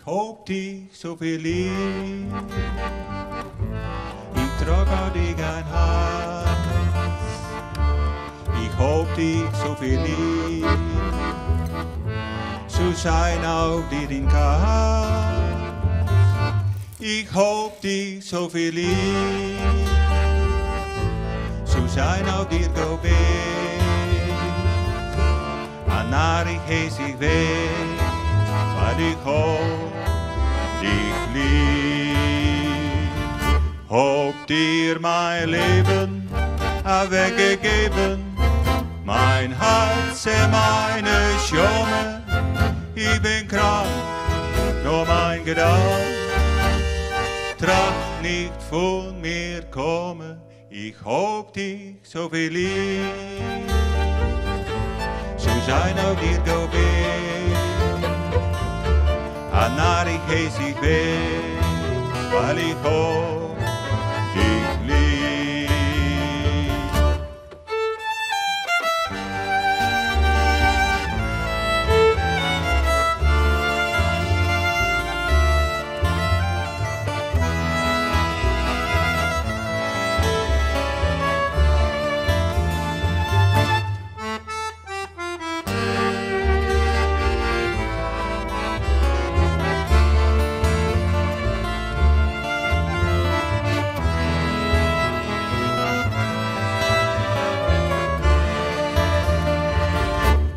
hoop die zoveel lief. Ik trok uit die een hart. Ik hoop die zoveel lief. Zo zijn ook die in kaart. Ik hoop die zoveel lief. Zo zijn ook die go weg. En naar ik hees ik weg. Maar ik hoop die lief. Hoop die mijn leven weggegeven. Mijn hart en mijn schoenen. Ik ben krank door mijn gedachten. Tracht niet voor meer komen. Ik hoop die zoveel lief. Zo zijn ook hier go weg. En naar ik hees ik weg. Waar ik hoop die lief.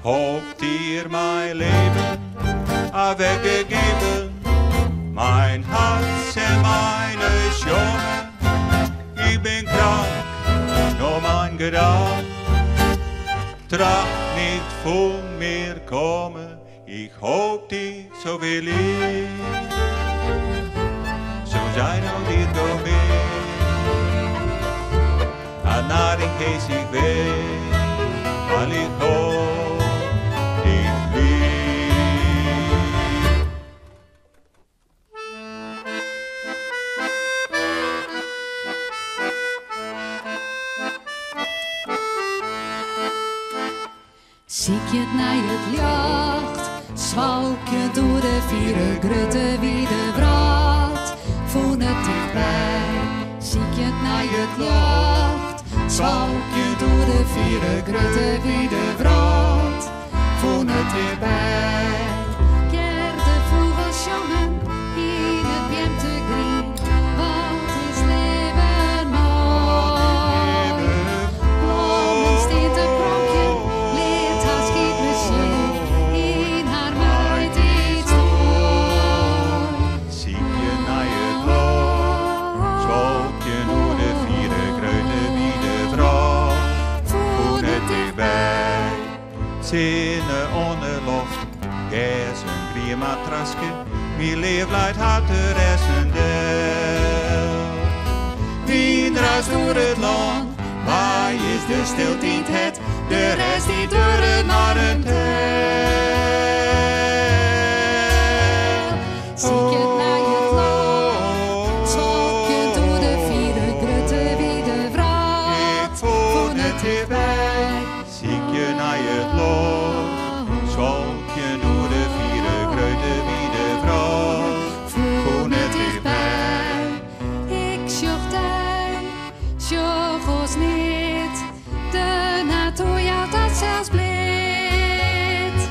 Hoop hier mijn leven weggegeven. Mijn hart en mijn schoenen. Ik ben krank door mijn gedachten. Tracht niet voor meer komen. Ik hoop die zoveel lief. Zo zijn ook hier go weg. En naar ik hees ik weg. Waar ik hoop. Ziek je naar het licht, zwalk je door de vieren grutte wie de braad, voel het dichtbij. Ziek je naar het licht, zwalk je door de vieren grutte wie de braad, voel het dichtbij. Keer de vogels jongen in het bente grien, wat is leven mooi. Bloemen steen te pronkje. Zinnen onderloft, gas een grien matraske, wie leeft leidt hart de rest een deel. Wie druist door het land, waar is de stilte in het, de rest die door het naar een tel. Ziek je naar het land, zwalk je door de vierde grutte wie de vraat, voel het hierbij. Ziek je naar het lot, zwalk je door de vierde grutte wie de vrouw, voel het dichtbij. Ik zocht hij, zocht ons niet, de natuur jou dat zelfs blind.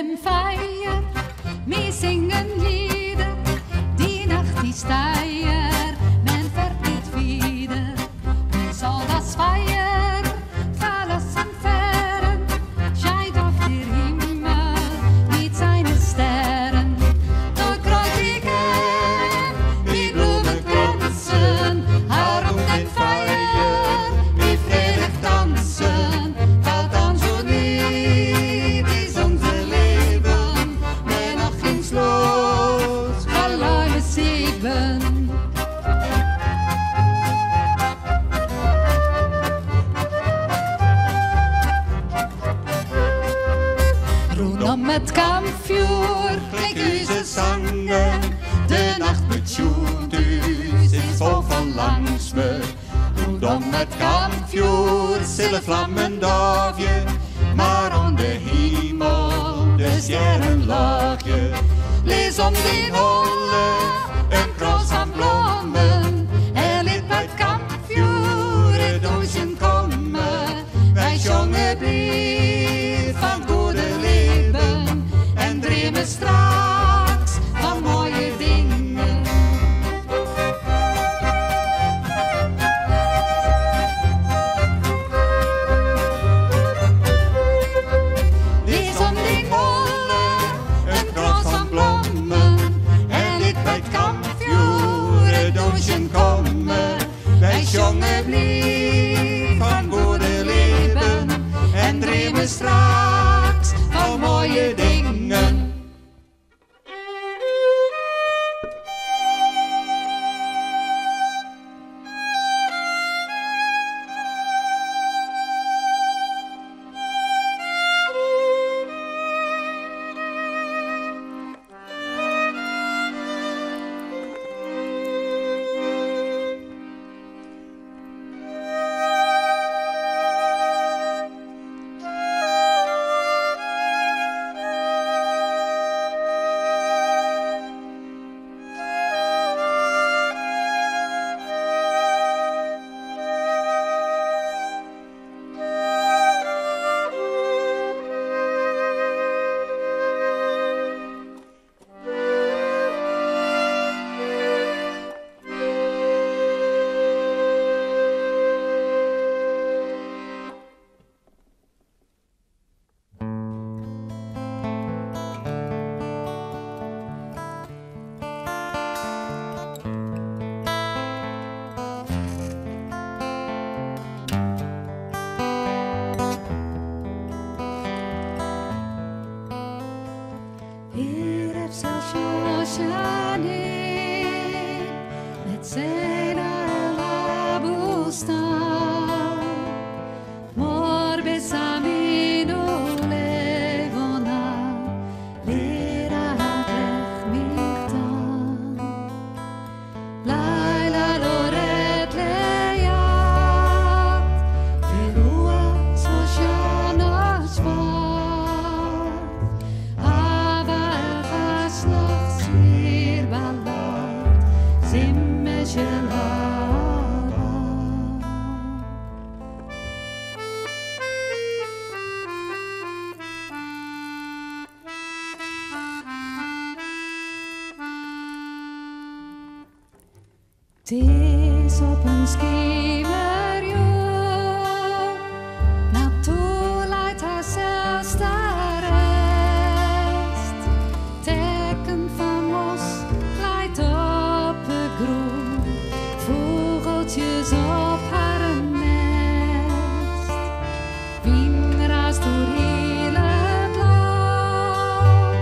dem Feier, wir singen Lieder, die Nacht ist teuer, man fährt nicht wieder. Wie soll das Feier verlassen fern, scheint auf der Himmel mit seinen Sternen. Dort kreuzigen die Blumenkränzen, herum den Feier, wie fröhlich tanzen, fällt an so lieb ist unser Leben, wer noch ins Los, alleine sieben. Rondom het kampvuur klinkt onze zangen, de nacht met shooters is vol van langsme. Rondom het kampvuur zullen vlammen dofje, maar aan de hemel de sterren laagje. Lees om die holle een kroos van bloemen, en liet bij het kampvuur het ocean komen. Wij zongen blief van goede leven en dreamen straks van mooie dingen. Lees om die holle een kroos van bloemen, en liet bij het kampvuur het ocean komen. Wij zongen blief van goede leven en dreamen straks van mooie dingen. Met zijn labusta, mor besamino levona, lera recht mich dan. Laila loret leja, velua so shana spar, aber was noch sir ballad, zimme shelaba. Het is op een schiemerjoen, naartoe leidt haar zelfs de rest. Teken van mos glijdt op het groen, vogeltjes op haar nest. Wien raast door heel het land,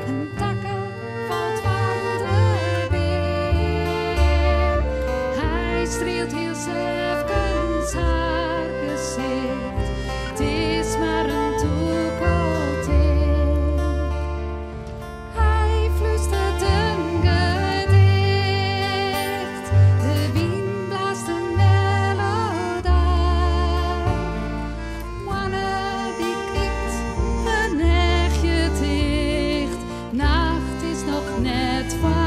en takken valt van de beer. Hij streelt heel zelfkens haar gezicht, het is maar een toekomst. Hij fluistert een gedicht, de wind blaast een melodij. Wanneer die knikt, een echtje dicht, nacht is nog net voorbij.